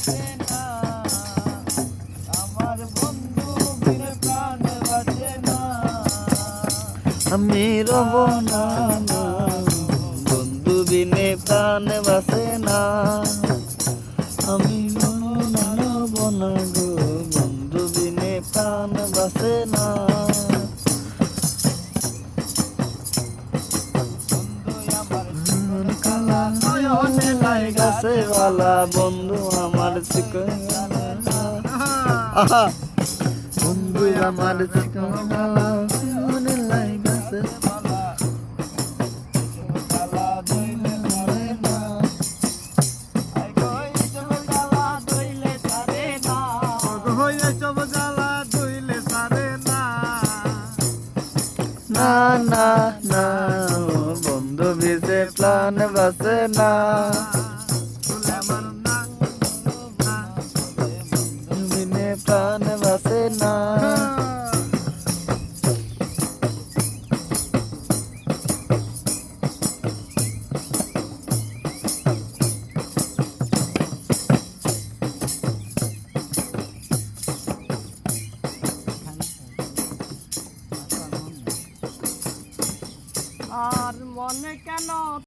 বাঁচে না, আমার বন্ধু বিনে প্রাণ বাঁচে না। আমি রব না না, বন্ধু বিনে প্রাণ বাঁচে না। আমি রব না গো, বন্ধু বিনে প্রাণ বাঁচে না। গাছে वाला বন্ধু আমার আহা বন্ধু আমার ঠিকানা মনে লাই গাছে না না না, বন্ধু ভিজে প্রাণ বাঁচে না। বিনে প্রাণ বাঁচে না। আর মনে কেন